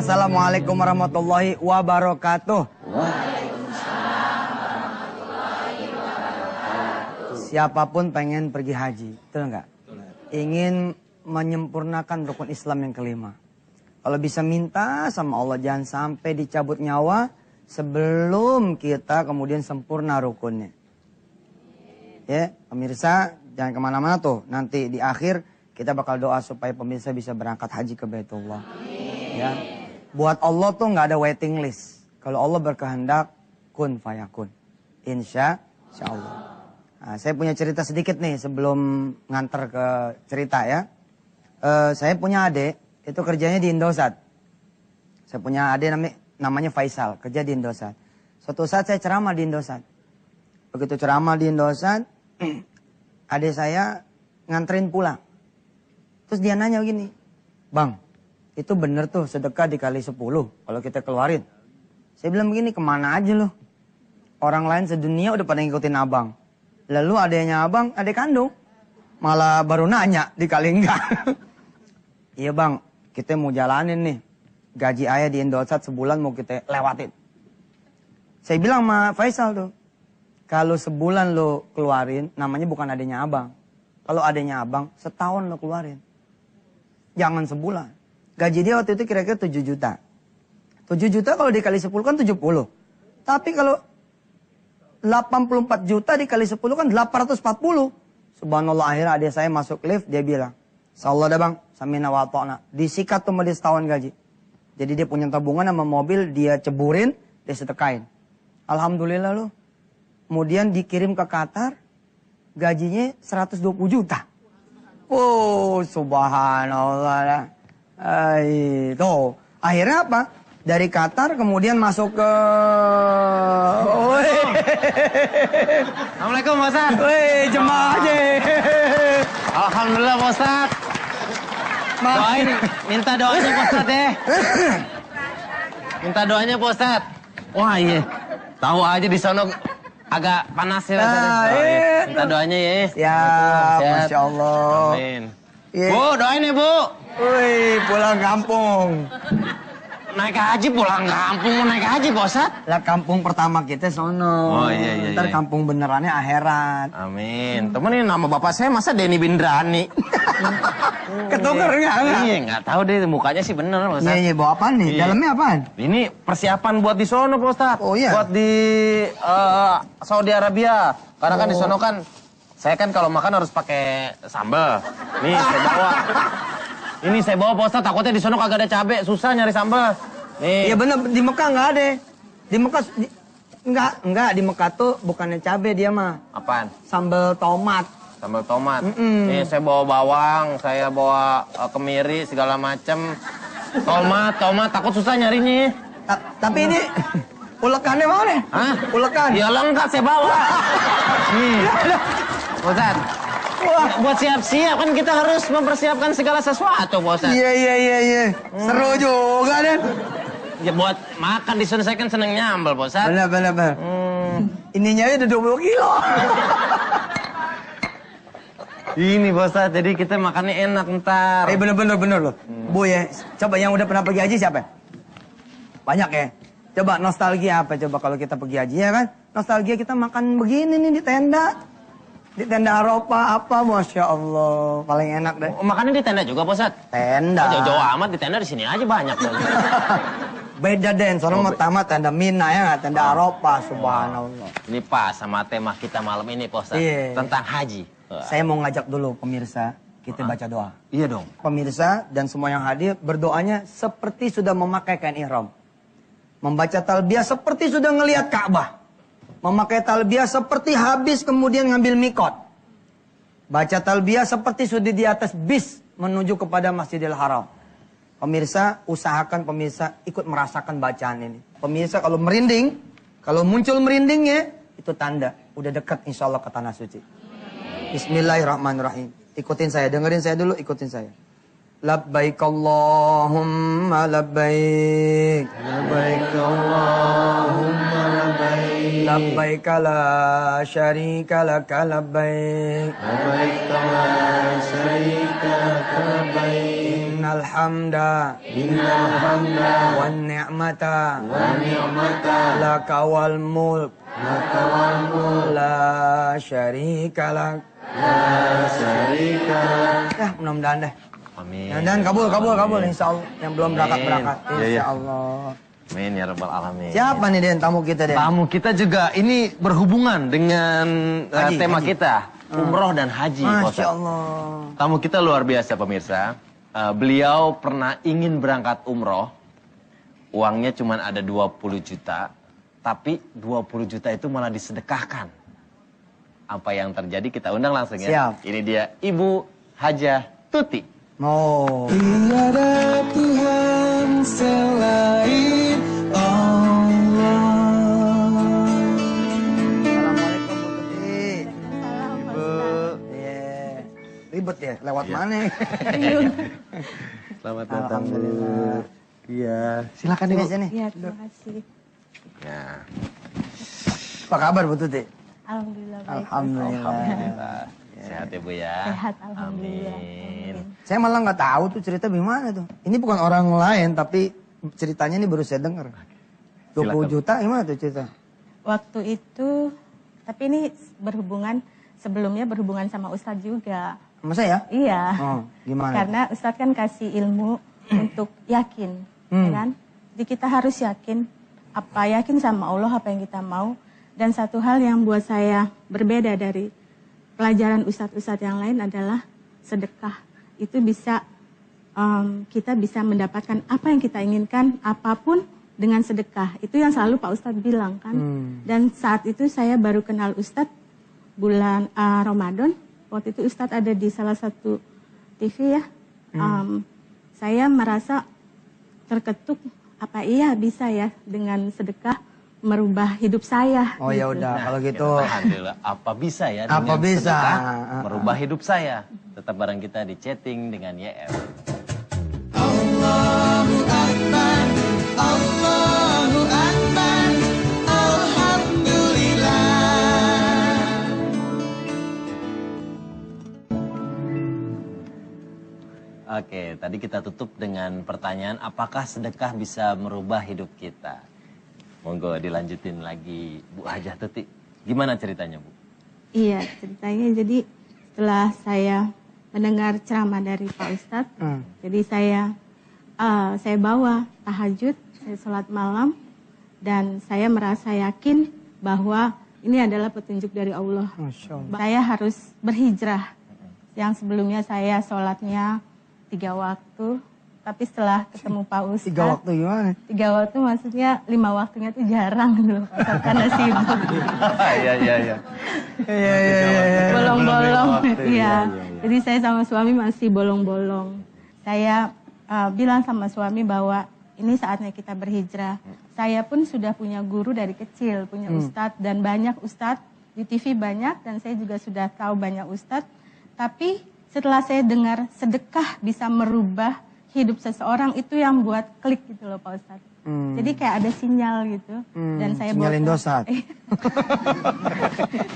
Assalamualaikum warahmatullahi wabarakatuh. Siapapun pengen pergi haji, betul nggak? Ingin menyempurnakan rukun Islam yang kelima. Kalau bisa minta sama Allah jangan sampai dicabut nyawa sebelum kita kemudian sempurna rukunnya. Ya, pemirsa jangan kemana-mana tuh. Nanti di akhir kita bakal doa supaya pemirsa bisa berangkat haji ke Baitullah. Ya, buat Allah tuh nggak ada waiting list. Kalau Allah berkehendak, kun fayakun. Insya Allah. Nah, saya punya cerita sedikit nih sebelum nganter ke cerita ya. Saya punya adik, itu kerjanya di Indosat. Saya punya adik namanya Faisal, kerja di Indosat. Suatu saat saya ceramah di Indosat. Begitu ceramah di Indosat, adik saya nganterin pulang. Terus dia nanya begini, Bang, itu bener tuh sedekah dikali 10 kalau kita keluarin. Saya bilang begini, kemana aja loh? Orang lain sedunia udah pada ngikutin abang. Lalu adanya abang, adik kandung. Malah baru nanya, dikali enggak. Iya bang, kita mau jalanin nih. Gaji ayah di Indosat sebulan mau kita lewatin. Saya bilang sama Faisal tuh. Kalau sebulan lo keluarin, namanya bukan adanya abang. Kalau adanya abang, setahun lo keluarin. Jangan sebulan. Gaji dia waktu itu kira-kira 7 juta. 7 juta kalau dikali 10 kan 70. Tapi kalau 84 juta dikali 10 kan 840. Subhanallah, akhirnya adik saya masuk lift, dia bilang, Insyaallah dah bang, samina wa ta'na. Disikat tuh dia setahun gaji. Jadi dia punya tabungan sama mobil, dia ceburin, dia sedekahin. Alhamdulillah loh. Kemudian dikirim ke Qatar, gajinya 120 juta. Oh, subhanallah. Tuh, akhirnya apa? Dari Qatar kemudian masuk ke... Assalamualaikum Pak Ustaz. Wih, jemaah aja. Alhamdulillah Pak Ustaz. Doain, minta doanya Pak Ustaz ya. Minta doanya Pak Ustaz. Wah iya, tahu aja di sono agak panas ya Pak Ustaz. Minta doanya ya. Siap, Masya Allah. Amin. Bu, doain ya Bu. Wih, pulang kampung. Naik haji pulang kampung, mau naik haji Pak Ustaz. Lah kampung pertama kita sono. Oh iya. Ntar kampung benerannya akhirat. Amin. Temenin nama bapak saya masa Denny Bindrani. Ketuker nggak? Iya, nggak tahu deh mukanya sih bener Pak Ustaz. Iya, bawa apaan nih? Iya. Dalamnya apaan? Ini persiapan buat di sono Pak Ustaz. Oh iya? Buat di Saudi Arabia. Karena kan di sono kan, saya kan kalau makan harus pakai sambal. Nih saya bawa. Ini saya bawa Pak Ustaz, takutnya di sono kagak ada cabe, susah nyari sambal. Nih. Iya bener, di Mekah nggak ada. Di Mekah, enggak, di Mekah tuh bukannya cabe dia mah. Apaan? Sambal tomat. Sambal tomat. Nih saya bawa bawang, saya bawa kemiri segala macem. Tomat, takut susah nyarinya. Tapi ini ulekannya mana? Hah? Ulekan. Ya lengkap saya bawa. Nih. Pak Ustaz. Wah. Buat siap-siap kan kita harus mempersiapkan segala sesuatu, Pak Ustaz. Iya. Seru juga, Den. Ya buat makan di sana saya kan seneng nyambel, Pak Ustaz. Bener. Ininya udah 20 kilo. Ini, Pak Ustaz, jadi kita makannya enak ntar. Bener loh. Bu ya, coba yang udah pernah pergi haji siapa? Banyak ya? Coba nostalgia apa coba kalau kita pergi haji ya kan? Nostalgia kita makan begini nih di tenda. Di tenda Arafah apa, Masya Allah. Paling enak deh. Makannya di tenda juga, Pak Ustaz? Tenda. Jauh-jauh amat, di tenda di sini aja banyak. Beda, Den. Soalnya pertama tenda Mina ya, tenda Arafah, subhanallah. Ini pas sama tema kita malam ini, Pak Ustaz. Iya. Tentang haji. Saya mau ngajak dulu pemirsa, kita baca doa. Iya dong. Pemirsa dan semua yang hadir berdoanya seperti sudah memakai kain ihram. Membaca talbiyah seperti sudah ngelihat Ka'bah. Memakai talbiyah seperti habis kemudian ngambil mikot. Baca talbiyah seperti sudah di atas bis menuju kepada Masjidil Haram. Pemirsa, usahakan pemirsa ikut merasakan bacaan ini. Pemirsa kalau merinding, kalau muncul merindingnya, itu tanda udah dekat insya Allah ke Tanah Suci. Bismillahirrahmanirrahim. Ikutin saya, dengerin saya dulu, ikutin saya. Labbaik Allahumma labbaik. Labbaik Allahumma labbaik. Labbaik la syarika laka labbaik. Labbaik la syarika laka labbaik. Innal Innal hamda wan ni'mata laka wal mulk la syarika lak. Ya, mudah-mudahan deh. Amin. Dan kabul, insya Allah. Yang belum berangkat, insya Allah. Amin ya rabbal alamin. Siapa nih Den tamu kita Den? Tamu kita juga ini berhubungan dengan tema haji. kita, umroh dan haji. Pak Masya Ustadz. Allah. Tamu kita luar biasa pemirsa. Beliau pernah ingin berangkat umroh, uangnya cuma ada 20 juta, tapi 20 juta itu malah disedekahkan. Apa yang terjadi kita undang langsung ya. Siap. Ini dia Ibu Hajah Tuti. Oh. Tiada Tuhan selain Allah. Assalamualaikum Bu Tuti. Ibu. Iya. Ribet ya, lewat mana? Selamat datang Bu. Alhamdulillah. Iya, silakan Sini, Ibu. sini. Ya, terima kasih. Ya. Apa kabar Bu Tuti? Alhamdulillah baik. Alhamdulillah. Sehat ya Bu ya. Sehat, alhamdulillah. Amin. Saya malah nggak tahu tuh cerita gimana tuh. Ini bukan orang lain tapi ceritanya ini baru saya dengar. 20 Silakan. juta gimana tuh cerita? Waktu itu, tapi ini sebelumnya berhubungan sama Ustadz juga. Sama saya? Iya. Oh, gimana? Karena Ustadz kan kasih ilmu untuk yakin, ya kan? Jadi kita harus yakin sama Allah apa yang kita mau. Dan satu hal yang buat saya berbeda dari pelajaran ustadz-ustadz yang lain adalah sedekah. Itu bisa kita bisa mendapatkan apa yang kita inginkan apapun dengan sedekah. Itu yang selalu Pak Ustadz bilang kan. Dan saat itu saya baru kenal Ustadz bulan Ramadan. Waktu itu Ustadz ada di salah satu TV ya. Saya merasa terketuk apa iya bisa ya dengan sedekah merubah hidup saya. Oh ya udah kalau gitu. Alhamdulillah, apa bisa ya Apa dengan bisa? sedekah merubah hidup saya. Tetap bareng kita di chatting dengan YF. Allahu Akbar, Allahu Akbar, Alhamdulillah. Oke, tadi kita tutup dengan pertanyaan apakah sedekah bisa merubah hidup kita. Monggo dilanjutin lagi Bu Hajah Tuti. Gimana ceritanya Bu? Iya, ceritanya jadi setelah saya mendengar ceramah dari Pak Ustadz, jadi saya bawa tahajud, saya sholat malam, dan saya merasa yakin bahwa ini adalah petunjuk dari Allah. Masya Allah. Saya harus berhijrah. Yang sebelumnya saya sholatnya 3 waktu, tapi setelah ketemu Pak Ustadz, 3 waktu gimana? 3 waktu maksudnya 5 waktunya tuh jarang gitu, Pak Ustadz, karena sibuk. Iya. Iya. Bolong-bolong, waktu, iya. iya. Jadi saya sama suami masih bolong-bolong. Saya bilang sama suami bahwa ini saatnya kita berhijrah. Saya pun sudah punya guru dari kecil, punya ustadz dan banyak ustadz di TV banyak dan saya juga sudah tahu banyak ustadz. Tapi setelah saya dengar sedekah bisa merubah hidup seseorang itu yang buat klik gitu loh Pak Ustadz. Jadi kayak ada sinyal gitu. Dan saya sinyal bawa Indosat.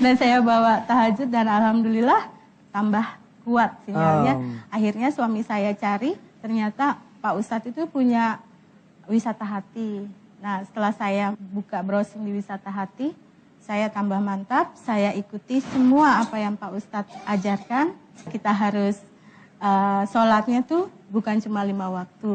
dan saya bawa tahajud dan alhamdulillah tambah kuat sinyalnya. Akhirnya suami saya cari, ternyata Pak Ustadz itu punya wisata hati. Nah setelah saya buka browsing di wisata hati, saya tambah mantap, saya ikuti semua apa yang Pak Ustadz ajarkan. Kita harus sholatnya tuh bukan cuma 5 waktu,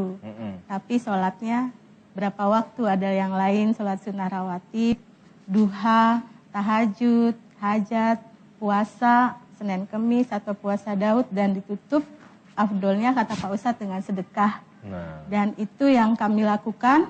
tapi sholatnya berapa waktu, ada yang lain sholat sunnah rawatib, duha, tahajud, hajat, puasa, Senin Kemis atau puasa Daud dan ditutup afdolnya kata Pak Ustadz dengan sedekah. Nah, Dan itu yang kami lakukan,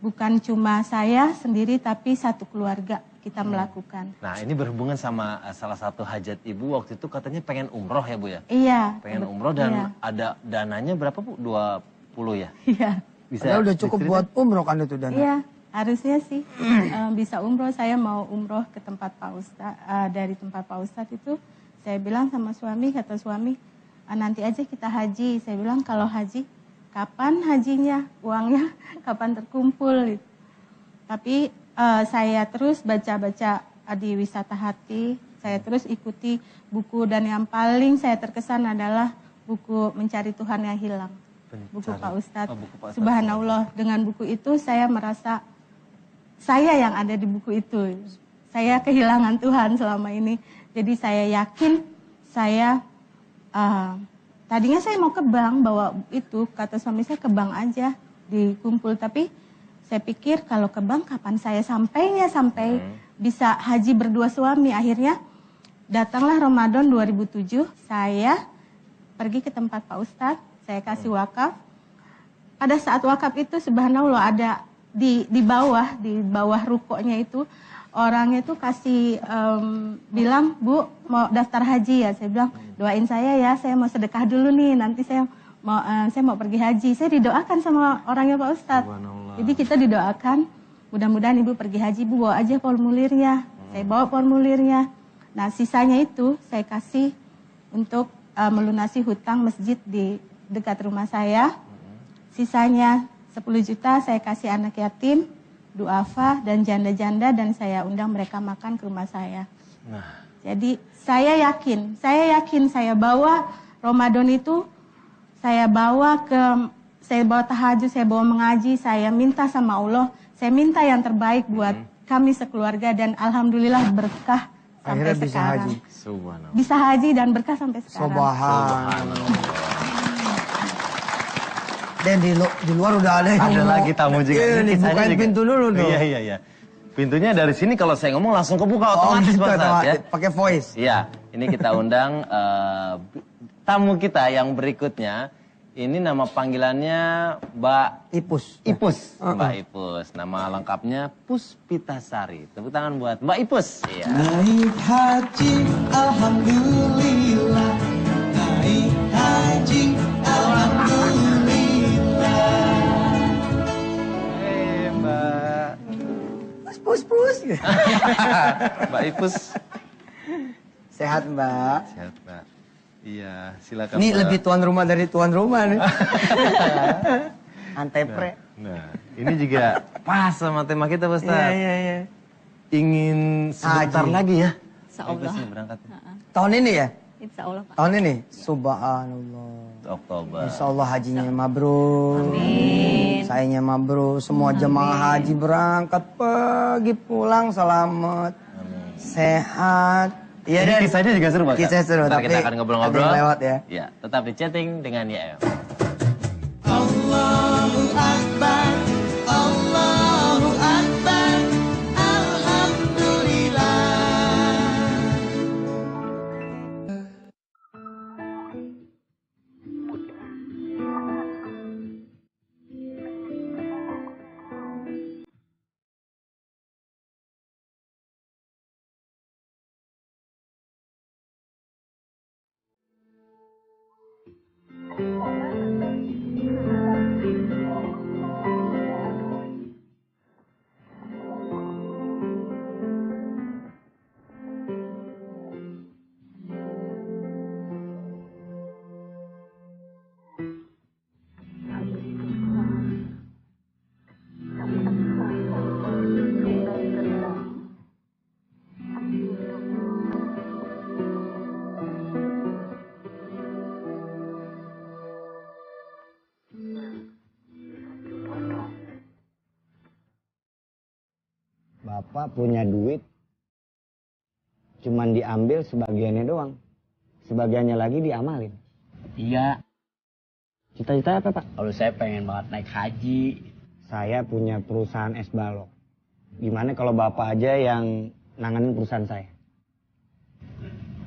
bukan cuma saya sendiri tapi satu keluarga kita melakukan. nah ini berhubungan sama salah satu hajat ibu waktu itu katanya pengen umroh ya Bu ya? Iya. Pengen umroh dan ada dananya berapa Bu? 20 ya? Iya. Padahal udah cukup diceritain? buat umroh kan itu dana. Iya, harusnya sih bisa umroh. Saya mau umroh ke tempat Pak Ustadz, dari tempat Pak Ustadz itu saya bilang sama suami, kata suami, nanti aja kita haji. Saya bilang kalau haji, kapan hajinya? Uangnya kapan terkumpul? Gitu. Tapi saya terus baca-baca di wisata hati, saya terus ikuti buku dan yang paling saya terkesan adalah buku Mencari Tuhan yang Hilang. buku Pak Ustadz. Oh, buku Pak Ustadz. Subhanallah, dengan buku itu saya merasa saya yang ada di buku itu. Saya kehilangan Tuhan selama ini. Jadi saya yakin saya tadinya saya mau ke bank bawa itu, kata suami saya ke bank aja dikumpul, tapi saya pikir kalau ke bank kapan saya sampainya sampai bisa haji berdua suami. Akhirnya datanglah Ramadan 2007, saya pergi ke tempat Pak Ustadz, saya kasih wakaf. Pada saat wakaf itu subhanallah ada di bawah rukuknya itu orangnya itu kasih bilang, "Bu, mau daftar haji ya?" Saya bilang, "Doain saya ya, saya mau sedekah dulu nih, nanti saya mau pergi haji." Saya didoakan sama orangnya Pak Ustadz. Jadi kita didoakan, mudah-mudahan Ibu pergi haji, Bu bawa aja formulirnya. Saya bawa formulirnya. Nah sisanya itu saya kasih untuk melunasi hutang masjid di dekat rumah saya. Sisanya 10 juta saya kasih anak yatim, duafa dan janda-janda, dan saya undang mereka makan ke rumah saya. Nah. Jadi saya yakin saya bawa Ramadan itu, saya bawa tahajud, saya bawa mengaji, saya minta sama Allah, saya minta yang terbaik buat kami sekeluarga, dan alhamdulillah berkah sampai Akhirnya bisa sekarang. haji. Subhanallah. Bisa haji dan berkah sampai sekarang. Subhanallah. Dan di luar udah ada yang Ada mau- lagi tamu juga. Iya, nih, Kisahnya bukain juga. pintu dulu dong. Iya. Pintunya dari sini kalau saya ngomong langsung kebuka otomatis gitu, Pak Ustadz, ya. pakai voice. Iya, ini kita undang tamu kita yang berikutnya. Ini nama panggilannya Mbak Ipus. Ipus. Mbak Ipus. Nama lengkapnya Puspitasari. Tepuk tangan buat Mbak Ipus. Iya. Naik haji, alhamdulillah. Naik haji, alhamdulillah. Hei Mbak. Pus. Mbak Ipus. Sehat Mbak. Sehat Mbak. Iya, silakan. Ini Mbak. lebih tuan rumah dari tuan rumah nih. Antepre. Nah, ini juga pas sama tema kita Pak Ustadz. Iya. Ingin sebentar Haji. lagi ya. Insya Allah. Ipusnya berangkat. Tahun ini ya? Insya Allah Pak. Tahun ini? Subhanallah. Oktober. Insya Allah hajinya mabrur. Amin. Sayanya mabrur. Semua jemaah haji berangkat pergi pulang selamat. Sehat. Iya Ini dan kisahnya juga seru Pak. Kisahnya seru, Ntar tapi kita akan ngobrol-ngobrol. ada yang lewat ya. Iya, tetap di chatting dengan YM. Allahu Akbar, Allahu Akbar, alhamdulillah. Bapak punya duit, cuman diambil sebagiannya doang. Sebagiannya lagi diamalin. Iya, Cita-cita apa, Pak? kalau saya pengen banget naik haji. Saya punya perusahaan es balok. Gimana kalau Bapak aja yang nanganin perusahaan saya?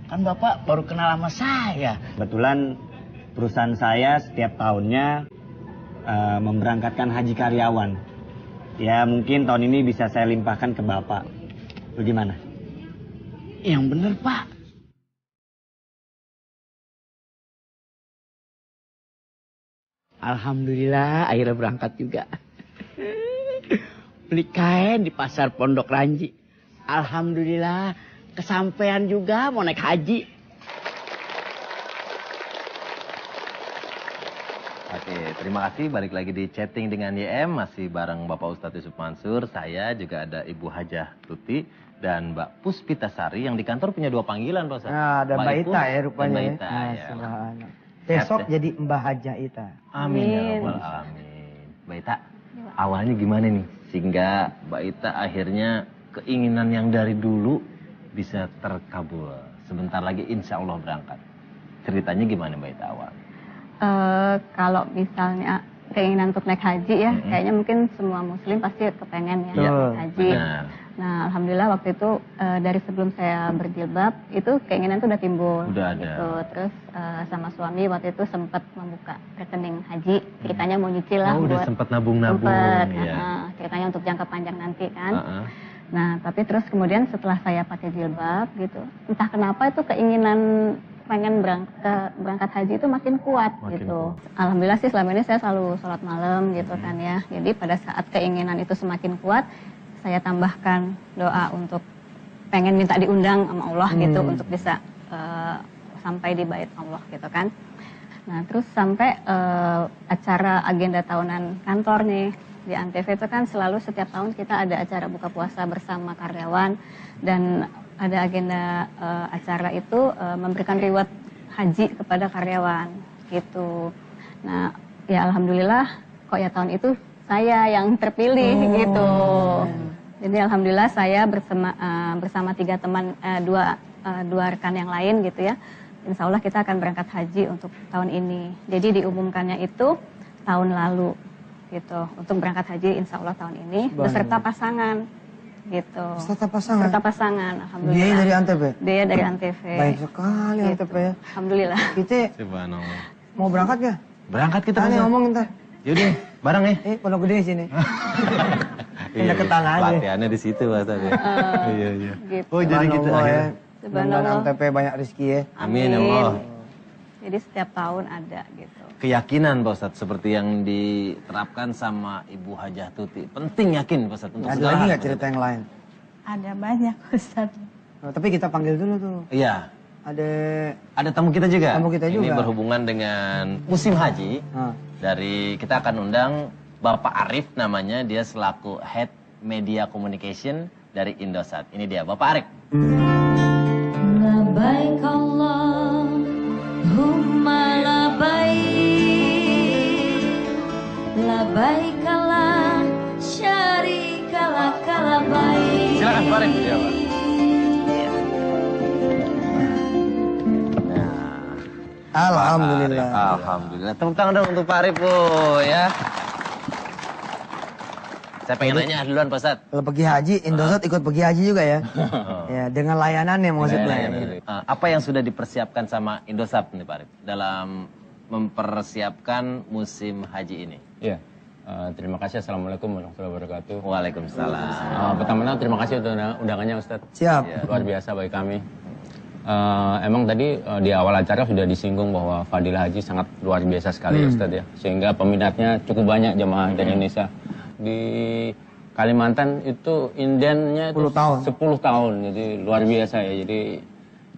Kan Bapak baru kenal sama saya. Kebetulan perusahaan saya setiap tahunnya memberangkatkan haji karyawan. Ya mungkin tahun ini bisa saya limpahkan ke Bapak. Bagaimana? Yang bener Pak. Alhamdulillah akhirnya berangkat juga. Beli kain di pasar Pondok Ranji. Alhamdulillah kesampaian juga mau naik haji. Oke, terima kasih. Balik lagi di chatting dengan YM. Masih bareng Bapak Ustadz Yusuf Mansur. Saya juga ada Ibu Hajah Tuti dan Mbak Puspitasari yang di kantor punya dua panggilan Pak Ustadz. Nah, ada Mbak Ipus Ita ya dan rupanya Mbak ya. Ita, Nah, ya. subhanallah. Besok jadi Mbah Hajah Ita. Amin ya rabbal alamin. Mbak Ita, awalnya gimana nih sehingga Mbak Ita akhirnya keinginan yang dari dulu bisa terkabul. Sebentar lagi insya Allah berangkat. Ceritanya gimana Mbak Ita awal? Kalau misalnya keinginan untuk naik haji ya, kayaknya mungkin semua muslim pasti kepengen ya naik haji. Benar. Nah, alhamdulillah waktu itu dari sebelum saya berjilbab itu keinginan itu udah timbul. Udah ada. Gitu. Terus sama suami waktu itu sempat membuka rekening haji. Ceritanya mau nyicil lah. Oh, udah buat sempat nabung-nabung. sempet, Ya. ceritanya untuk jangka panjang nanti kan. Nah, tapi terus kemudian setelah saya pakai jilbab gitu, entah kenapa itu keinginan pengen berangkat haji itu makin kuat gitu. Alhamdulillah sih selama ini saya selalu sholat malam gitu kan ya. Jadi pada saat keinginan itu semakin kuat, saya tambahkan doa untuk pengen minta diundang sama Allah gitu untuk bisa sampai di bait Allah gitu kan. Nah terus sampai acara agenda tahunan kantor nih di Antv itu kan selalu setiap tahun kita ada acara buka puasa bersama karyawan dan ada agenda acara itu memberikan reward haji kepada karyawan gitu. Nah ya alhamdulillah kok ya tahun itu saya yang terpilih gitu. Jadi alhamdulillah saya bersama 3 teman dua rekan yang lain gitu ya. Insya Allah kita akan berangkat haji untuk tahun ini. Jadi diumumkannya itu tahun lalu gitu untuk berangkat haji Insya Allah tahun ini beserta pasangan gitu. Beserta pasangan? Beserta pasangan, alhamdulillah. Dia dari Antv? Dia dari Antv. Baik sekali Gitu. Antv ya. Alhamdulillah. Kita Subhanallah. mau berangkat gak? Berangkat kita Tanya Ustaz. ngomong ntar. Yaudah, bareng ya. Pondok Gede sini. Pindah ke tanah aja. Latihannya di situ Ustaz ya. Iya. Gitu. Oh jadi gitu Subhanallah ya. akhirnya. Mudah-mudahan Subhanallah. Antv banyak rezeki ya. Amin ya Allah. Jadi setiap tahun ada gitu. Keyakinan Pak Ustadz seperti yang diterapkan sama Ibu Hajah Tuti. Penting yakin Pak Ustadz untuk Ada segala lagi hal. nggak cerita yang lain? Ada banyak Ustaz. Nah, tapi kita panggil dulu tuh. Iya. Ada Tamu kita juga. Tamu kita Ini juga. berhubungan dengan musim haji. Nah, Dari kita akan undang Bapak Arif namanya, dia selaku Head Media Communication dari Indosat. Ini dia Bapak Arif. Labaik Allahumma labaik, labaik la syarika laka labaik. Silakan Pak Arif. Ya, Pak. Alhamdulillah. Alhamdulillah. Tepuk tangan dong untuk Pak Arif Bu, ya. Saya pengen nanya duluan Pak Ustadz. Kalau pergi haji, Indosat ikut pergi haji juga ya. Ya, dengan layanannya maksudnya. Apa yang sudah dipersiapkan sama Indosat nih Pak Arif dalam mempersiapkan musim haji ini? Iya, terima kasih. Assalamualaikum warahmatullahi wabarakatuh. Waalaikumsalam. Pertama-tama terima kasih untuk undangannya Ustadz. Siap. Luar biasa bagi kami. Emang tadi di awal acara sudah disinggung bahwa fadilah haji sangat luar biasa sekali ya Ustadz ya. Sehingga peminatnya cukup banyak jemaah dari Indonesia. Di Kalimantan itu indennya 10 tahun. 10 tahun. Jadi luar biasa ya. Jadi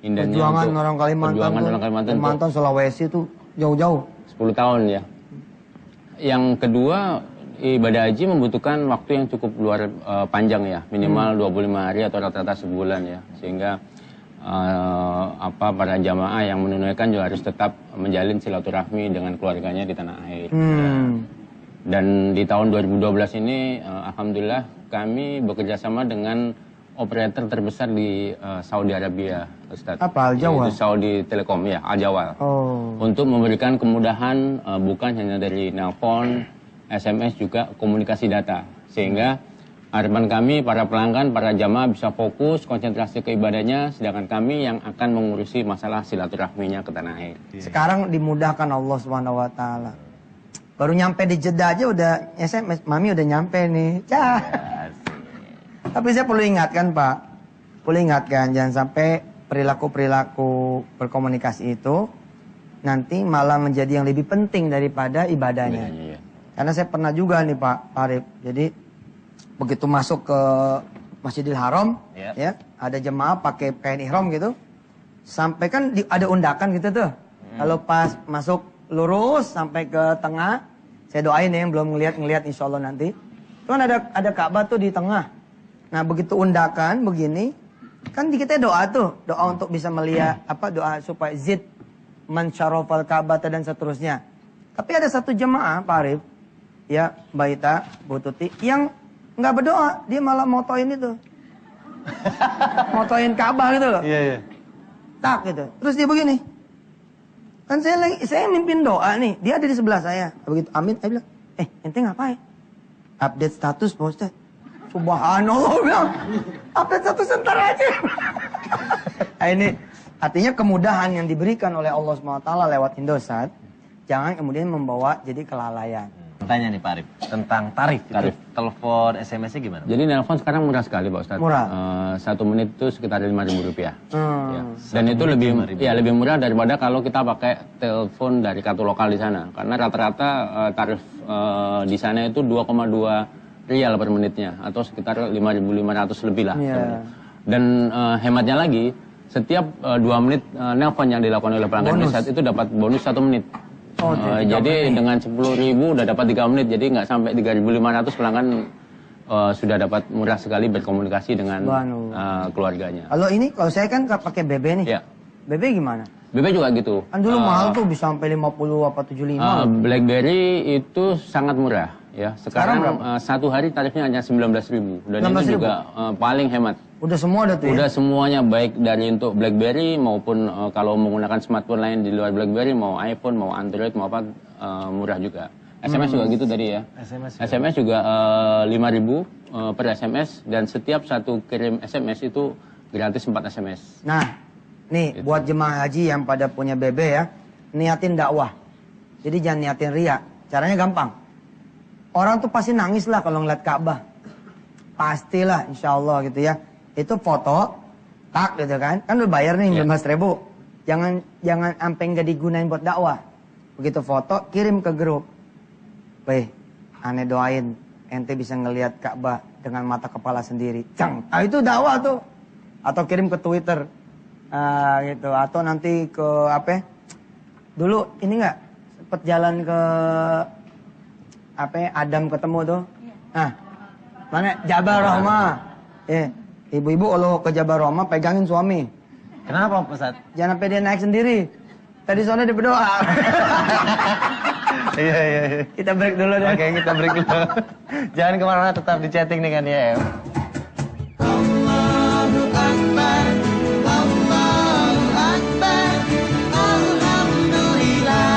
indennya Perjuangan untuk- orang Kalimantan, perjuangan orang Kalimantan untuk Kalimantan, Sulawesi itu jauh-jauh. 10 tahun ya. Yang kedua, ibadah haji membutuhkan waktu yang cukup panjang ya, minimal 25 hari atau rata-rata sebulan ya. Sehingga para jamaah yang menunaikan juga harus tetap menjalin silaturahmi dengan keluarganya di tanah air. Dan di tahun 2012 ini, alhamdulillah kami bekerja sama dengan operator terbesar di Saudi Arabia, Ustadz. Apa, Al Jawal? Yaitu Saudi Telekom ya, Al Jawal. Oh. Untuk memberikan kemudahan bukan hanya dari nelpon, SMS juga komunikasi data. Sehingga harapan kami para pelanggan, para jamaah bisa fokus, konsentrasi ke ibadahnya, sedangkan kami yang akan mengurusi masalah silaturahminya ke tanah air. Sekarang dimudahkan Allah Subhanahu wa taala. Baru nyampe di Jeddah aja udah SMS, Mami udah nyampe nih. Cah. Tapi saya perlu ingatkan Pak, perlu ingatkan jangan sampai perilaku-perilaku berkomunikasi itu nanti malah menjadi yang lebih penting daripada ibadahnya. Iya. Karena saya pernah juga nih Pak Arif, jadi begitu masuk ke Masjidil Haram, ya ada jemaah pakai kain ihram gitu, sampai kan ada undakan gitu tuh. Kalau pas masuk lurus sampai ke tengah, saya doain ya yang belum ngeliat insya Allah nanti. Itu kan ada Ka'bah tuh di tengah. Nah begitu undakan begini, kan kita doa tuh, doa untuk bisa melihat doa supaya zid man syarafal Ka'bah dan seterusnya. Tapi ada satu jemaah, Pak Arif, ya, Mbak Ita, Bu Tuti, yang nggak berdoa, dia malah motoin itu. Motoin Ka'bah gitu loh. Iya, iya. Tak gitu. Terus dia begini. Kan saya mimpin doa nih, dia ada di sebelah saya. Begitu amin, saya bilang, ente ngapain? Update status, Pak Ustaz. Subhanallah, bilang. Update status sebentar aja. Nah, ini artinya kemudahan yang diberikan oleh Allah SWT lewat Indosat, jangan kemudian membawa jadi kelalaian. Tanya nih Pak Arif, tentang tarif. Telepon SMS-nya gimana? Jadi nelpon sekarang murah sekali Pak Ustadz. Murah? 1 menit itu sekitar Rp5.000. Ya. Hmm. Dan itu lebih murah daripada kalau kita pakai telepon dari kartu lokal di sana. Karena rata-rata tarif di sana itu 2,2 rial per menitnya. Atau sekitar 5.500 lebih lah. Yeah. Dan hematnya lagi, setiap 2 menit nelpon yang dilakukan oleh pelanggan Indosat itu dapat bonus 1 menit. Oh, jadi dengan 10.000 udah dapat 3 menit, jadi nggak sampai 3.500 pelanggan sudah dapat murah sekali berkomunikasi dengan keluarganya. Kalau saya kan pakai BB nih. Ya. BB gimana? BB juga gitu. Kan dulu mahal tuh bisa sampai 50 apa 75. BlackBerry itu sangat murah ya. Sekarang satu hari tarifnya hanya 19.000 dan 19.000? itu juga paling hemat. Udah semua ada tuh ya? Udah semuanya, baik dari untuk BlackBerry maupun kalau menggunakan smartphone lain di luar BlackBerry, mau iPhone, mau Android, mau apa, murah juga. SMS juga gitu tadi ya. SMS juga 5.000 per SMS dan setiap satu kirim SMS itu gratis 4 SMS. Nah, nih buat jemaah haji yang pada punya BB ya, niatin dakwah. Jadi jangan niatin ria. Caranya gampang. Orang tuh pasti nangis lah kalau ngeliat Ka'bah. Pastilah, insya Allah gitu ya. Itu foto, tak gitu kan. Kan udah bayar nih 15.000. Jangan sampai nggak digunain buat dakwah. Begitu foto, kirim ke grup. Weh, aneh doain ente bisa ngelihat Ka'bah dengan mata kepala sendiri. Cang, itu dakwah tuh. Atau kirim ke Twitter. Gitu. Atau nanti ke apa? Dulu ini nggak sempet jalan ke apa? Adam ketemu tuh. Nah, mana Jabal Rahmah. Ibu-ibu kalau ke Jabal Rahmah pegangin suami. Kenapa Pak Ustadz? Jangan sampai dia naik sendiri. Tadi soalnya dia berdoa. Iya. Kita break dulu deh. Oke, kita break dulu. Jangan kemana-mana, tetap di chatting dengan YM. Allahu Akbar, Allahu Akbar, Alhamdulillah.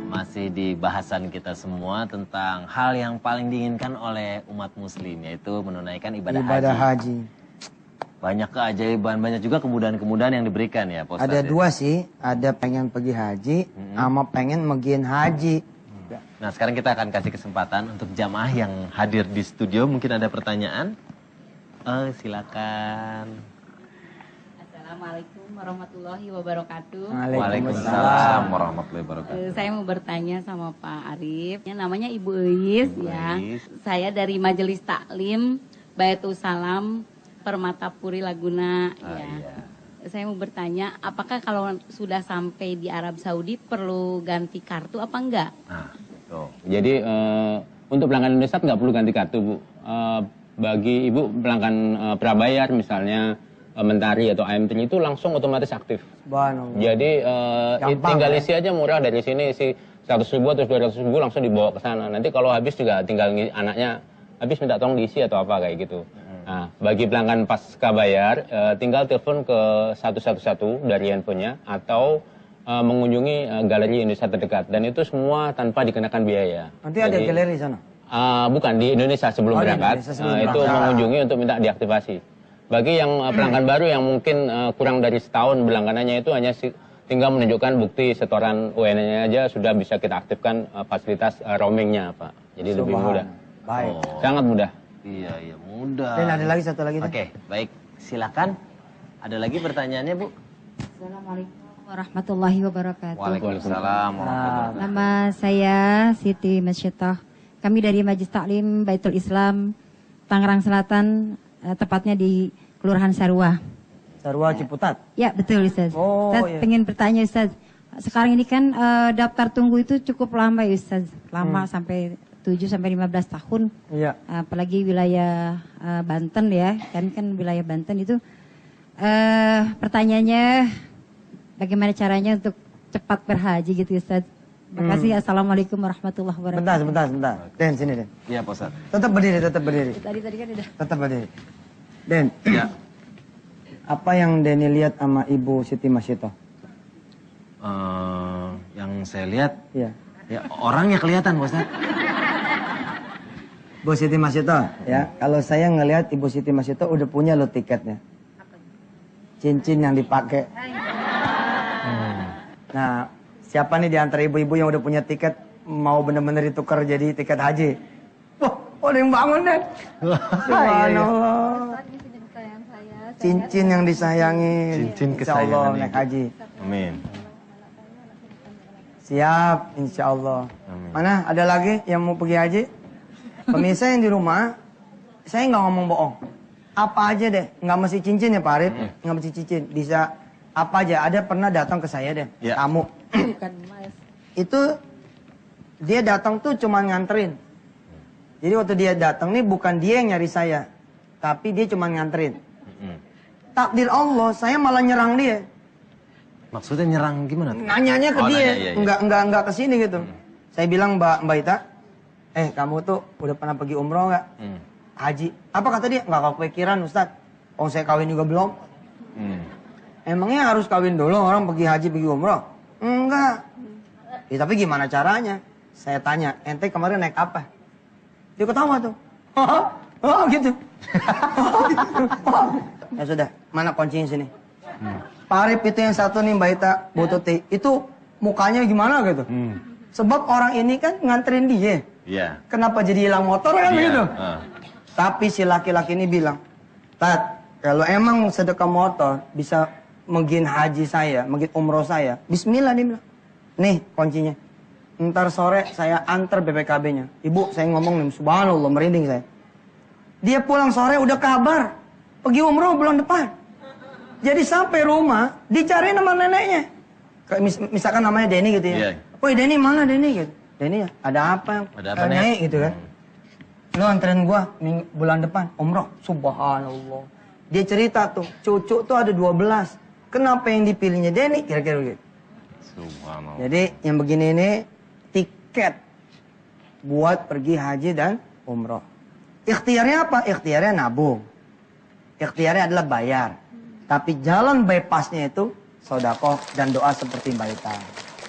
Masih di bahasan kita semua tentang hal yang paling diinginkan oleh umat muslim, yaitu menunaikan ibadah haji. Banyak keajaiban, banyak juga kemudahan-kemudahan yang diberikan ya Pak Ustadz. Ada dua sih, ada pengen pergi haji, sama pengen megin haji. Nah sekarang kita akan kasih kesempatan untuk jamaah yang hadir di studio. Mungkin ada pertanyaan? Silakan. Assalamualaikum warahmatullahi wabarakatuh. Waalaikumsalam warahmatullahi wabarakatuh. Saya mau bertanya sama Pak Arif. Namanya Ibu Eis ya. Saya dari Majelis Taklim Baitul Salam Permatapuri Laguna ya. Iya. Saya mau bertanya, apakah kalau sudah sampai di Arab Saudi perlu ganti kartu apa enggak? Jadi untuk pelanggan Indosat nggak perlu ganti kartu Bu. Bagi Ibu pelanggan prabayar misalnya Mentari atau AM3 itu langsung otomatis aktif. Jadi tinggal isi aja murah dari sini, isi 100.000 atau 200.000 langsung dibawa ke sana. Nanti kalau habis juga tinggal anaknya habis minta tolong diisi atau apa kayak gitu. Nah, bagi pelanggan pasca bayar, tinggal telepon ke 111 dari handphonenya atau mengunjungi galeri Indonesia terdekat. Dan itu semua tanpa dikenakan biaya. Nanti ada galeri sana? Bukan, di Indonesia sebelum berangkat. Itu mengunjungi untuk minta diaktifasi. Bagi yang pelanggan baru yang mungkin kurang dari setahun berlangganannya itu hanya tinggal menunjukkan bukti setoran UNN-nya aja sudah bisa kita aktifkan fasilitas roamingnya Pak. Jadi lebih mudah. Baik. Sangat mudah. Iya, mudah. Dan ada lagi satu lagi. Oke, baik. Silakan. Ada lagi pertanyaannya, Bu? Assalamualaikum warahmatullahi wabarakatuh. Waalaikumsalam warahmatullahi wabarakatuh. Nama saya Siti Masyitah. Kami dari Majelis Taklim Baitul Islam Tangerang Selatan, tepatnya di Kelurahan Sarua. Sarua Ciputat? Ya, betul Ustaz. Ustaz pengen bertanya Ustaz. Sekarang ini kan daftar tunggu itu cukup lama ya Ustaz. Lama sampai 7-15 tahun. Iya. Apalagi wilayah Banten ya, kan wilayah Banten itu Pertanyaannya, bagaimana caranya untuk cepat berhaji gitu Ustaz? Terima kasih. Assalamualaikum warahmatullahi wabarakatuh. Sebentar. Den, sini Den. Iya Pak Ustadz. Tetap berdiri. Tadi kan udah. Tetap berdiri. Den, Ya. apa yang Denny lihat sama Ibu Siti Masyito? Yang saya lihat, Iya. ya orangnya kelihatan Pak Ustadz. Bu Siti Masyito, ya. Kalau saya ngelihat Ibu Siti Masyito udah punya lo tiketnya. Cincin yang dipakai. Nah, siapa nih di antara ibu-ibu yang udah punya tiket mau bener-bener ditukar jadi tiket haji? Wah, ada yang bangun deh. Subhanallah. Cincin yang disayangi. Cincin Insya Allah kesayangan naik ibu. haji. Amin. Siap, insya Allah. Amin. Mana ada lagi yang mau pergi haji? Pemirsa yang di rumah, saya nggak ngomong bohong. Apa aja deh, nggak mesti cincin ya Pak Arif, nggak mesti cincin. Bisa apa aja. Ada pernah datang ke saya deh, Ya. tamu. Itu dia datang tuh cuma nganterin. Jadi waktu dia datang nih bukan dia yang nyari saya, tapi dia cuma nganterin. Takdir Allah, saya malah nyerang dia. Maksudnya nyerang gimana? Nanyanya ke Oh, dia, nanya, iya. enggak ke sini gitu. Saya bilang Mbak Ita, kamu tuh udah pernah pergi umroh nggak? Haji. Apa kata dia? Nggak kepikiran Ustadz. Oh saya kawin juga belum. Emangnya harus kawin dulu orang pergi haji pergi umroh? Enggak. Ya, tapi gimana caranya? Saya tanya, ente kemarin naik apa? Dia ketawa tuh. Oh gitu. Ya sudah, mana kuncinya sini? Pak Arif itu yang satu nih Mbak Ita, Bu Tuti. Itu mukanya gimana gitu? Sebab orang ini kan nganterin dia. Iya. Kenapa jadi hilang motor kan Iya. begitu? Tapi si laki-laki ini bilang, Tat, kalau emang sedekah motor bisa mungkin haji saya, mungkin umroh saya, bismillah dia bilang. Nih kuncinya. Ntar sore saya antar BPKB-nya. Ibu, saya ngomong nih, subhanallah, merinding saya. Dia pulang sore udah kabar, pergi umroh bulan depan. Jadi sampai rumah, dicari nama neneknya. Misalkan namanya Denny gitu ya. Iya. Woi Denny mana Denny gitu. Denny ada apa? Ada apa, Nek? Nyai gitu kan. Lu anterin gua bulan depan umroh. Subhanallah. Dia cerita tuh, cucu tuh ada 12. Kenapa yang dipilihnya Denny? Kira-kira gitu. Subhanallah. Jadi yang begini ini tiket buat pergi haji dan umroh. Ikhtiarnya apa? Ikhtiarnya nabung. Ikhtiarnya adalah bayar. Tapi jalan bypassnya itu sedekah dan doa seperti Mbak Ita.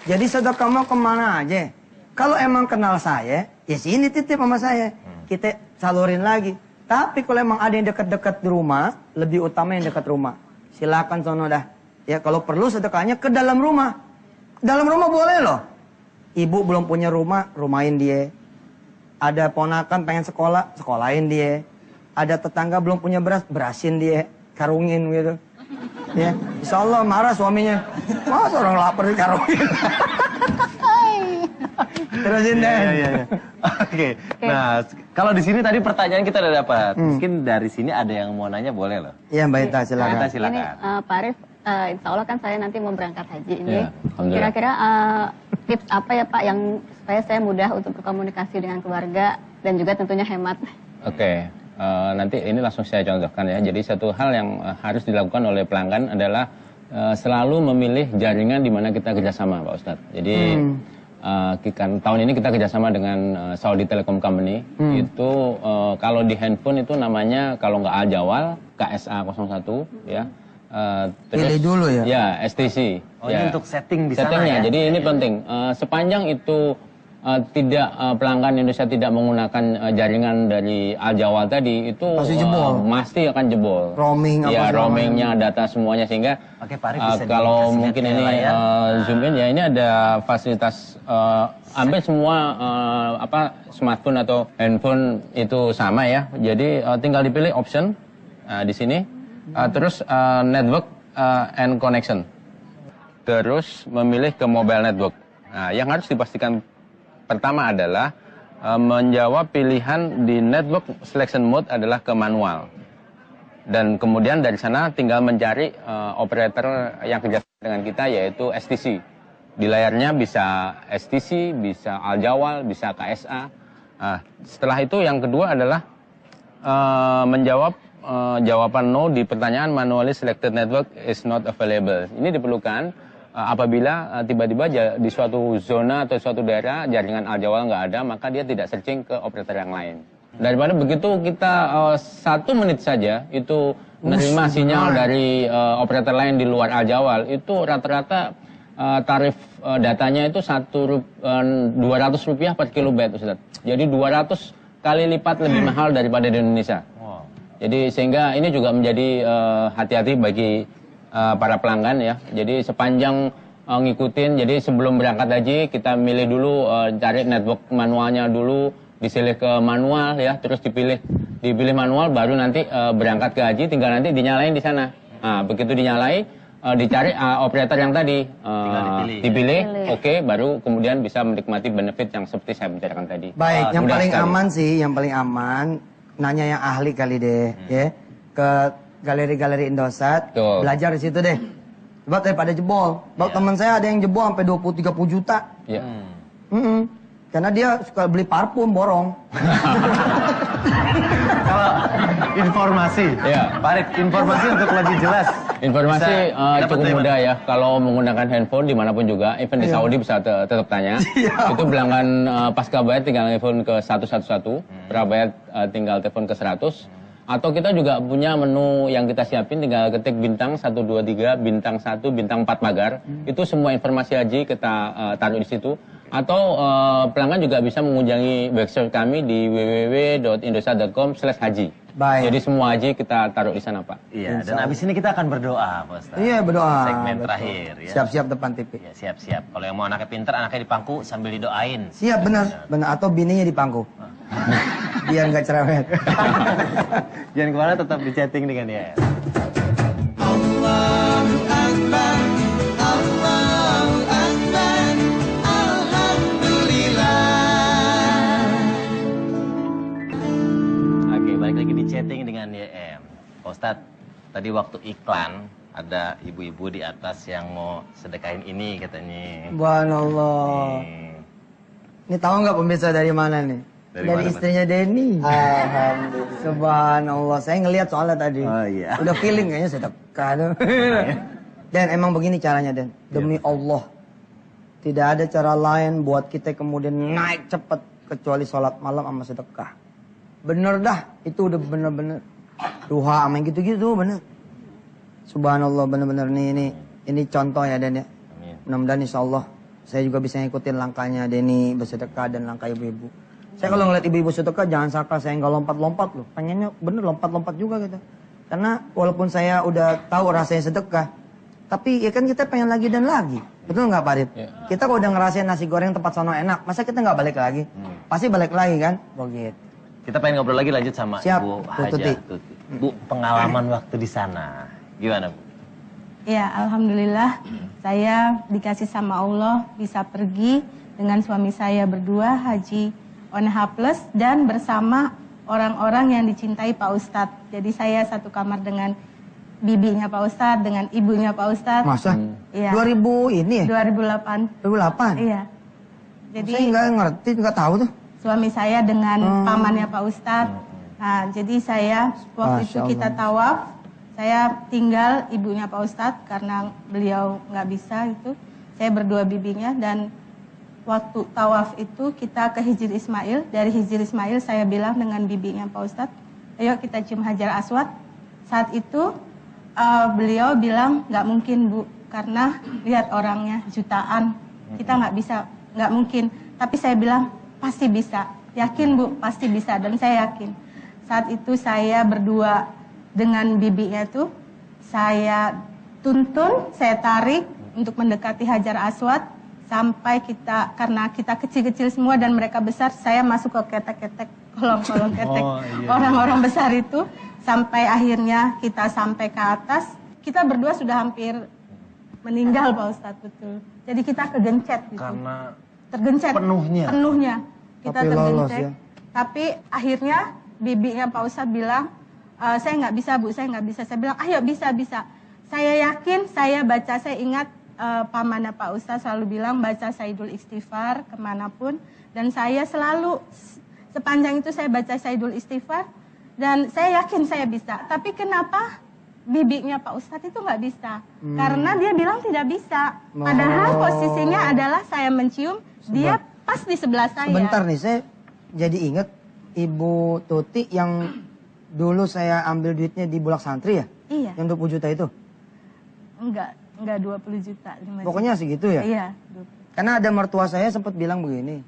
Jadi sedekah mau kemana aja. Kalau emang kenal saya, ya sini titip sama saya. Kita salurin lagi. Tapi kalau emang ada yang dekat-dekat di rumah, lebih utama yang dekat rumah. Silakan sono dah. Ya kalau perlu sedekahnya ke dalam rumah. Dalam rumah boleh loh. Ibu belum punya rumah, rumahin dia. Ada ponakan pengen sekolah, sekolahin dia. Ada tetangga belum punya beras, berasin dia. Karungin gitu. Ya, insya Allah marah suaminya. Masa orang lapar dikarungin. Terusin deh. Iya. Oke. Nah, kalau di sini tadi pertanyaan kita udah dapat. Mungkin dari sini ada yang mau nanya boleh loh. Iya Mbak Ita Mbak silakan. Ita Ini silakan. Pak Arif, insya Allah kan saya nanti mau berangkat haji ini. Ya, alhamdulillah. Kira-kira tips apa ya Pak yang supaya saya mudah untuk berkomunikasi dengan keluarga dan juga tentunya hemat. Oke, nanti ini langsung saya contohkan ya. Jadi satu hal yang harus dilakukan oleh pelanggan adalah selalu memilih jaringan di mana kita kerjasama, Pak Ustadz. Jadi tahun ini kita kerjasama dengan Saudi Telecom Company. Itu kalau di handphone itu namanya kalau nggak Al Jawal, KSA 01 ya. Pilih dulu ya? Ya, STC. Oh, ini untuk setting di sana Settingnya, ya? jadi ini penting. Sepanjang itu pelanggan Indonesia tidak menggunakan jaringan dari Al Jawal tadi, itu pasti jebol. Pasti akan jebol. Roaming apa Ya, segala roamingnya, data semuanya, sehingga Oke, Pak Arif bisa kalau dikasih mungkin lihat ini ke layar. zoom in ya, ini ada fasilitas hampir semua smartphone atau handphone itu sama ya. Jadi tinggal dipilih option di sini. Terus network and connection. Terus memilih ke mobile network. Nah, yang harus dipastikan pertama adalah menjawab pilihan di network selection mode adalah ke manual. Dan kemudian dari sana tinggal mencari operator yang kerja dengan kita yaitu STC. Di layarnya bisa STC, bisa Al Jawal, bisa KSA. Nah, setelah itu yang kedua adalah menjawab jawaban no di pertanyaan manually selected network is not available. Ini diperlukan apabila tiba-tiba di suatu zona atau suatu daerah jaringan Al-Jawal nggak ada, maka dia tidak searching ke operator yang lain. Daripada begitu kita 1 menit saja itu menerima sinyal dari operator lain di luar Al-Jawal, itu rata-rata tarif datanya itu Rp200 per kilobyte, Ustaz. Jadi 200 kali lipat lebih mahal daripada di Indonesia. Jadi sehingga ini juga menjadi hati-hati bagi para pelanggan ya. Jadi sepanjang ngikutin, jadi sebelum berangkat haji kita milih dulu, cari network manualnya dulu, disilih ke manual ya, terus dipilih manual, baru nanti berangkat ke haji, tinggal nanti dinyalain di sana. Nah, begitu dinyalain, dicari operator yang tadi, dipilih, oke, baru kemudian bisa menikmati benefit yang seperti saya bicarakan tadi. Baik, yang paling aman sih, yang paling aman, nanya yang ahli kali deh, ya, ke galeri-galeri Indosat, belajar di situ deh. Sebab daripada jebol. Sebab teman saya ada yang jebol sampai 20-30 juta. Iya. Karena dia suka beli parfum borong. Kalau informasi, Pak Arif, informasi untuk lebih jelas. Informasi cukup mudah ya. Kalau menggunakan handphone dimanapun juga, even di Saudi bisa tetap tanya. Itu pelanggan pasca bayar tinggal telepon ke 111, prabayar tinggal telepon ke 100. Atau kita juga punya menu yang kita siapin, tinggal ketik bintang 123, bintang 1, bintang 4 pagar. Itu semua informasi haji kita taruh di situ. Atau pelanggan juga bisa mengunjungi website kami di www.indosat.com/haji. Baik. Jadi semua haji kita taruh di sana, Pak. Iya, dan abis ini kita akan berdoa, Pak Ustaz. Iya, berdoa. Segmen Betul. terakhir ya. Siap-siap depan TV. Ya, siap-siap. Kalau yang mau anaknya pinter, anaknya dipangku sambil didoain. Siap, benar. Atau bininya di pangku. Biar nggak cerewet. Jangan kemana, tetap di chatting dengan dia. Allahu Akbar, Allahu Akbar, Alhamdulillah. Oke, balik lagi di chatting dengan YM. Pak Ustadz, tadi waktu iklan ada ibu-ibu di atas yang mau sedekahin ini katanya. Subhanallah. Ini tahu nggak pemirsa dari mana nih? Dari mana, istrinya Denny. Alhamdulillah. Subhanallah. Saya ngelihat soalnya tadi. Oh iya. Udah feeling kayaknya sedekah. Dan emang begini caranya, Den. Demi Allah. Tidak ada cara lain buat kita kemudian naik cepat kecuali sholat malam sama sedekah. Bener dah. Itu udah bener-bener. Duha sama gitu-gitu bener. Subhanallah, bener-bener ini contoh ya, Den ya. Mudah-mudahan insya Allah saya juga bisa ngikutin langkahnya Denny bersedekah dan langkah ibu-ibu. Saya kalau ngeliat ibu-ibu sedekah jangan sangka saya nggak lompat-lompat loh. Pengennya bener lompat-lompat juga gitu. Karena walaupun saya udah tahu rasanya sedekah, tapi ya kan kita pengen lagi dan lagi. Betul nggak Pak Arif? Kita kalau udah ngerasain nasi goreng tempat sono enak, masa kita nggak balik lagi? Pasti balik lagi kan? Begitu. Kita pengen ngobrol lagi, lanjut sama Siap, Ibu Bu Hajah Tuti. Bu, pengalaman waktu di sana gimana, Bu? Ya, alhamdulillah saya dikasih sama Allah bisa pergi dengan suami saya berdua haji ONH Plus dan bersama orang-orang yang dicintai Pak Ustadz. Jadi saya satu kamar dengan bibinya Pak Ustadz, dengan ibunya Pak Ustadz. Masa? Iya. 2000 ini ya? 2008. 2008? Iya. Jadi saya nggak ngerti, nggak tahu tuh. suami saya dengan pamannya Pak Ustadz. Nah, jadi saya waktu itu kita tawaf, saya tinggal ibunya Pak Ustadz karena beliau nggak bisa itu. Saya berdua bibinya dan waktu tawaf itu kita ke Hijr Ismail. Dari Hijr Ismail saya bilang dengan bibinya Pak Ustadz, ayo kita cium Hajar Aswad. Saat itu beliau bilang nggak mungkin Bu, karena lihat orangnya jutaan, kita nggak bisa, nggak mungkin. Tapi saya bilang pasti bisa, yakin Bu, pasti bisa, dan saya yakin. Saat itu saya berdua dengan bibinya tuh, saya tuntun, saya tarik untuk mendekati Hajar Aswad. Sampai kita, karena kita kecil-kecil semua dan mereka besar, saya masuk ke ketek-ketek, kolong-kolong ketek orang-orang besar itu. Sampai akhirnya kita sampai ke atas, kita berdua sudah hampir meninggal Pak Ustadz, betul. Jadi kita kegencet gitu. Karena tergencet. Penuhnya. Kita tapi lolos, tergencet. ya. Tapi akhirnya bibinya Pak Ustadz bilang, saya nggak bisa Bu, saya nggak bisa. Saya bilang, ayo bisa. Saya yakin, saya baca, saya ingat pamannya Pak Ustadz selalu bilang baca Sayyidul Istighfar kemanapun. Dan saya selalu, sepanjang itu saya baca Sayyidul Istighfar. Dan saya yakin saya bisa. Tapi kenapa bibinya Pak Ustadz itu nggak bisa? Karena dia bilang tidak bisa. Padahal posisinya adalah saya mencium, dia pas di sebelah saya. Sebentar nih, saya jadi inget Ibu Tuti yang dulu saya ambil duitnya di Bulak Santri ya? Iya. Yang 20 juta itu? Enggak 20 juta. 5 Pokoknya juta. segitu ya? Iya. Karena ada mertua saya sempat bilang begini.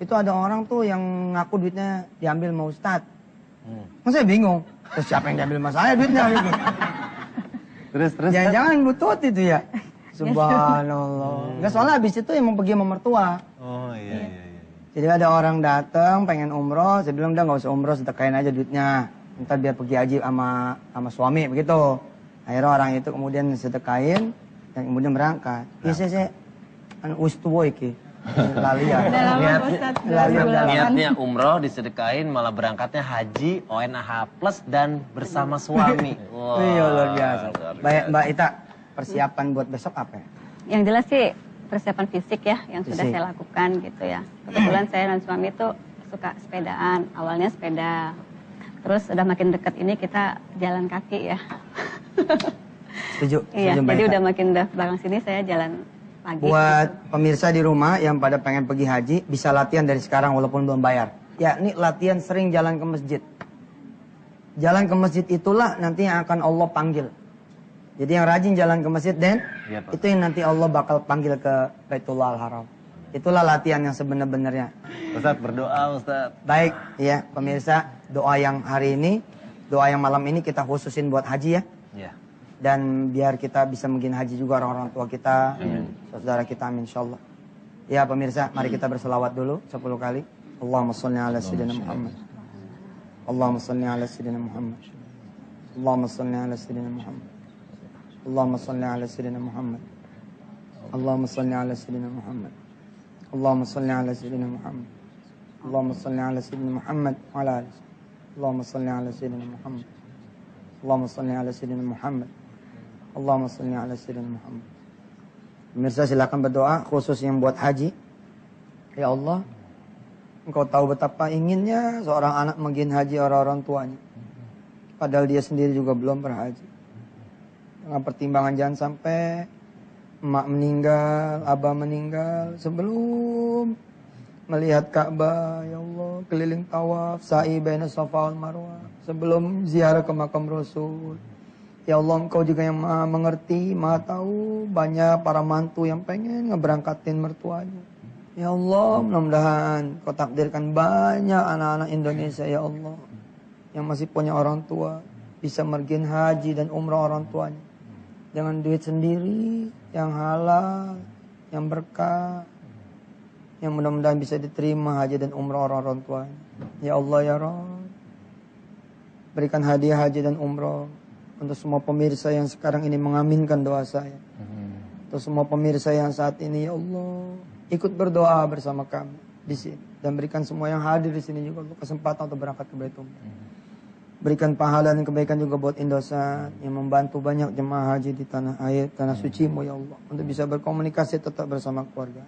Itu ada orang tuh yang ngaku duitnya diambil sama Ustadz. Kan saya bingung. Terus siapa yang diambil sama saya duitnya? Gitu. Terus. Jangan-jangan Ibu Tuti itu ya? Subhanallah. Enggak, soalnya habis itu emang pergi sama mertua. Oh iya. Jadi ada orang datang pengen umroh. Saya bilang udah nggak usah umroh, sedekahin aja duitnya. Ntar biar pergi haji sama suami begitu. Akhirnya orang itu kemudian sedekahin dan kemudian berangkat. Iya saya ustuwo iki. Lalian. Niatnya umroh disedekain malah berangkatnya haji ONAH plus dan bersama suami. Wow. Iya luar biasa. Baik Mbak Ita, persiapan buat besok apa ya? Yang jelas sih persiapan fisik ya yang sudah saya lakukan gitu ya. Kebetulan saya dan suami itu suka sepedaan. Awalnya sepeda. Terus udah makin dekat ini kita jalan kaki ya. Setuju. Iya, Mbak jadi Ita. udah makin belakang sini saya jalan pagi. Buat pemirsa di rumah yang pada pengen pergi haji, bisa latihan dari sekarang walaupun belum bayar. Ya, ini latihan sering jalan ke masjid. Jalan ke masjid itulah nanti yang akan Allah panggil. Jadi yang rajin jalan ke masjid, itu yang nanti Allah bakal panggil ke Baitullah Al-Haram. Itulah latihan yang sebenar-benarnya. Ustadz, berdoa Ustadz. Baik, ya pemirsa, doa yang hari ini, doa yang malam ini kita khususin buat haji ya. Iya. Dan biar kita bisa mungkin haji juga orang-orang tua kita, saudara kita, amin insyaallah. Ya pemirsa, mari kita berselawat dulu 10 kali. Allahumma sholli ala sayyidina Muhammad. Allahumma sholli ala sayyidina Muhammad. Allahumma sholli ala sayyidina Muhammad. Allahumma sholli ala sayyidina Muhammad. Allahumma sholli ala sayyidina Muhammad. Allahumma sholli ala sayyidina Muhammad. Allahumma sholli ala sayyidina Muhammad wa ala alihi. Allahumma sholli ala sayyidina Muhammad. Allahumma sholli ala sayyidina Muhammad. Allahumma sholli ala sayyidina Muhammad. Pemirsa silakan berdoa khusus yang buat haji. Ya Allah, Engkau tahu betapa inginnya seorang anak mengin haji orang-orang tuanya. Padahal dia sendiri juga belum berhaji. Dengan pertimbangan jangan sampai emak meninggal, abah meninggal sebelum melihat Ka'bah. Ya Allah, keliling tawaf, sa'i baina Safa wal Marwah, sebelum ziarah ke makam Rasul. Ya Allah, Engkau juga yang maha mengerti, maha tahu. Banyak para mantu yang pengen ngeberangkatin mertuanya. Ya Allah, mudah-mudahan Kau takdirkan banyak anak-anak Indonesia, ya Allah, yang masih punya orang tua, bisa mergin haji dan umrah orang tuanya. Dengan duit sendiri, yang halal, yang berkah, yang mudah-mudahan bisa diterima haji dan umrah orang-orang tuanya. Ya Allah, ya Rabb, berikan hadiah haji dan umrah untuk semua pemirsa yang sekarang ini mengaminkan doa saya. Untuk semua pemirsa yang saat ini, ya Allah, ikut berdoa bersama kami di sini. Dan berikan semua yang hadir di sini juga kesempatan untuk berangkat ke Baitullah. Berikan pahala dan kebaikan juga buat Indosat yang membantu banyak jemaah haji di tanah air, tanah suci-Mu, ya Allah. Untuk bisa berkomunikasi tetap bersama keluarga.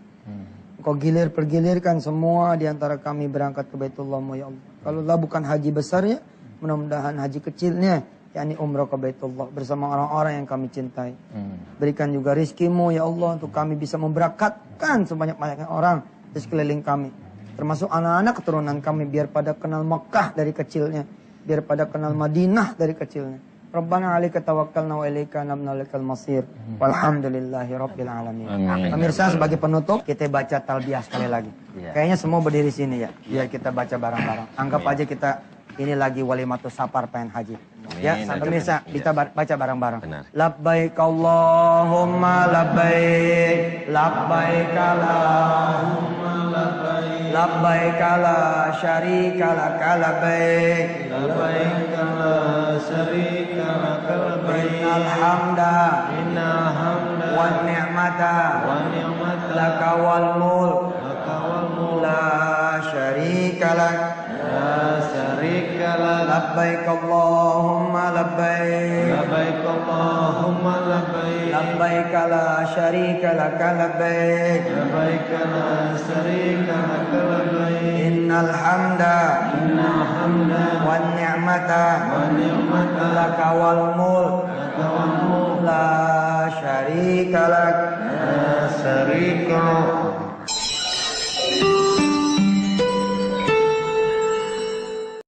Engkau pergilirkan semua di antara kami berangkat ke Baitullah-Mu, ya Allah. Kalaulah bukan haji besarnya, mudah-mudahan haji kecilnya, yakni umrah ke Baitullah bersama orang-orang yang kami cintai. Berikan juga rizki-Mu, ya Allah, untuk kami bisa memberakatkan sebanyak-banyaknya orang di sekeliling kami. Termasuk anak-anak keturunan kami, biar pada kenal Mekah dari kecilnya, biar pada kenal Madinah dari kecilnya. Rabbana 'alaika tawakkalna wa ilaika anabna ilaikal masir. Walhamdulillahi rabbil alamin. Pemirsa, sebagai penutup kita baca talbiyah sekali lagi. Kayaknya semua berdiri sini ya, biar kita baca bareng-bareng. Anggap aja kita ini lagi walimatus safar pengen haji. Ya, pemirsa, kita baca bareng-bareng. Labbaik Allahumma labbaik, labbaik Allahumma labbaik, labbaik la syarika lak labbaik, labbaik la syarika lak labbaik, innal hamda wan ni'mata laka wal mulk la syarika lak. Labbaik Allahumma labbaik, labbaik Allahumma labbaik, labbaik la syarika lak labbaik, labbaik la syarika lak labbaik, innal hamda wan ni'mata laka wal mulk la syarika lak